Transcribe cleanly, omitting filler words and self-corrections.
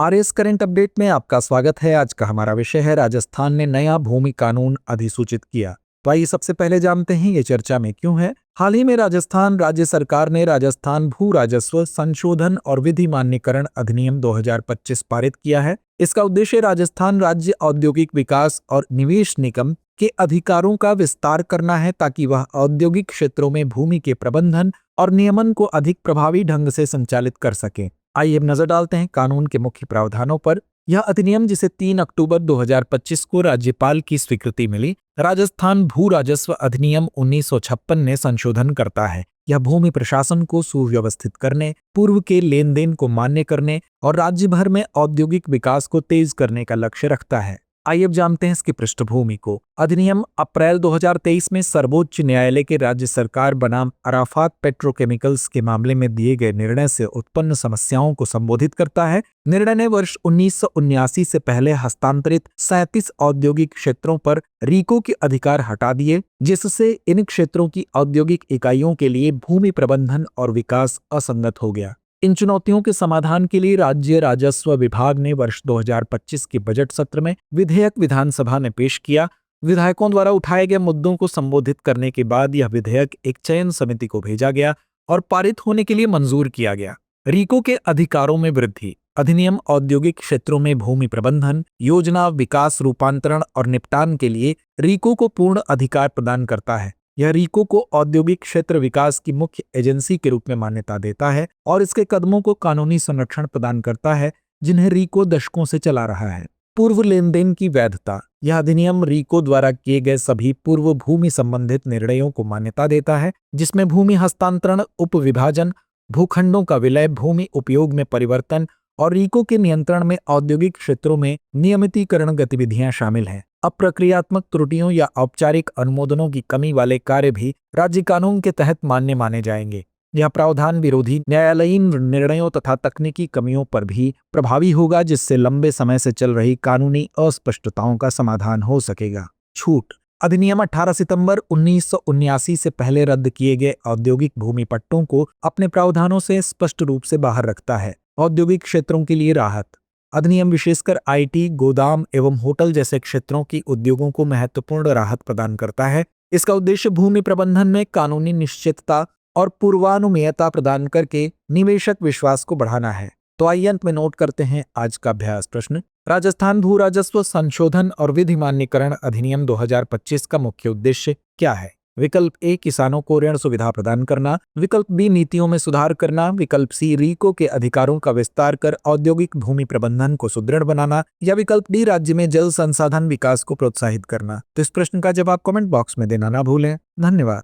RS current update में आपका स्वागत है। आज का हमारा विषय है राजस्थान ने नया भूमि कानून अधिसूचित किया। तो आइए सबसे पहले जानते हैं ये चर्चा में क्यों है। हाल ही में राजस्थान राज्य सरकार ने राजस्थान भू राजस्व संशोधन और विधि मान्यकरण अधिनियम 2025 पारित किया है। इसका उद्देश्य राजस्थान राज्य औद्योगिक विकास और निवेश निगम के अधिकारों का विस्तार करना है ताकि वह औद्योगिक क्षेत्रों में भूमि के प्रबंधन और नियमन को अधिक प्रभावी ढंग से संचालित कर सके। आइए अब नजर डालते हैं कानून के मुख्य प्रावधानों पर। यह अधिनियम, जिसे 3 अक्टूबर 2025 को राज्यपाल की स्वीकृति मिली, राजस्थान भू राजस्व अधिनियम 1956 ने संशोधन करता है। यह भूमि प्रशासन को सुव्यवस्थित करने, पूर्व के लेन देन को मान्य करने और राज्य भर में औद्योगिक विकास को तेज करने का लक्ष्य रखता है। आइए अब जानते हैं इसकी पृष्ठभूमि को। अधिनियम अप्रैल 2023 में सर्वोच्च न्यायालय के राज्य सरकार बनाम अराफात पेट्रोकेमिकल्स के मामले में दिए गए निर्णय से उत्पन्न समस्याओं को संबोधित करता है। निर्णय ने वर्ष 1979 से पहले हस्तांतरित 37 औद्योगिक क्षेत्रों पर रीको के अधिकार हटा दिए, जिससे इन क्षेत्रों की औद्योगिक इकाइयों के लिए भूमि प्रबंधन और विकास असंगत हो गया। इन चुनौतियों के समाधान के लिए राज्य राजस्व विभाग ने वर्ष 2025 के बजट सत्र में विधेयक विधानसभा ने पेश किया। विधायकों द्वारा उठाए गए मुद्दों को संबोधित करने के बाद यह विधेयक एक चयन समिति को भेजा गया और पारित होने के लिए मंजूर किया गया। रीको के अधिकारों में वृद्धि। अधिनियम औद्योगिक क्षेत्रों में भूमि प्रबंधन, योजना, विकास, रूपांतरण और निपटान के लिए रीको को पूर्ण अधिकार प्रदान करता है। यह रीको को औद्योगिक क्षेत्र विकास की मुख्य एजेंसी के रूप में मान्यता देता है और इसके कदमों को कानूनी संरक्षण प्रदान करता है जिन्हें रीको दशकों से चला रहा है। पूर्व लेन देन की वैधता। यह अधिनियम रीको द्वारा किए गए सभी पूर्व भूमि संबंधित निर्णयों को मान्यता देता है, जिसमें भूमि हस्तांतरण, उपविभाजन, भूखंडों का विलय, भूमि उपयोग में परिवर्तन और रीको के नियंत्रण में औद्योगिक क्षेत्रों में नियमितीकरण गतिविधियां शामिल हैं। अप्रक्रियात्मक त्रुटियों या औपचारिक अनुमोदनों की कमी वाले कार्य भी राज्य कानून के तहत मान्य माने जाएंगे। यह प्रावधान विरोधी न्यायालयीन निर्णयों तथा तकनीकी कमियों पर भी प्रभावी होगा, जिससे लंबे समय से चल रही कानूनी अस्पष्टताओं का समाधान हो सकेगा। छूट। अधिनियम 18 सितंबर 1979 से पहले रद्द किए गए औद्योगिक भूमि पट्टों को अपने प्रावधानों से स्पष्ट रूप से बाहर रखता है। औद्योगिक क्षेत्रों के लिए राहत। अधिनियम विशेषकर आईटी, गोदाम एवं होटल जैसे क्षेत्रों की उद्योगों को महत्वपूर्ण राहत प्रदान करता है। इसका उद्देश्य भूमि प्रबंधन में कानूनी निश्चितता और पूर्वानुमेयता प्रदान करके निवेशक विश्वास को बढ़ाना है। तो आइए अंत में नोट करते हैं आज का अभ्यास प्रश्न। राजस्थान भू राजस्व संशोधन और विधि मान्यकरण अधिनियम 2025 का मुख्य उद्देश्य क्या है? विकल्प ए, किसानों को ऋण सुविधा प्रदान करना। विकल्प बी, नीतियों में सुधार करना। विकल्प सी, रीको के अधिकारों का विस्तार कर औद्योगिक भूमि प्रबंधन को सुदृढ़ बनाना। या विकल्प डी, राज्य में जल संसाधन विकास को प्रोत्साहित करना। तो इस प्रश्न का जवाब कमेंट बॉक्स में देना ना भूलें। धन्यवाद।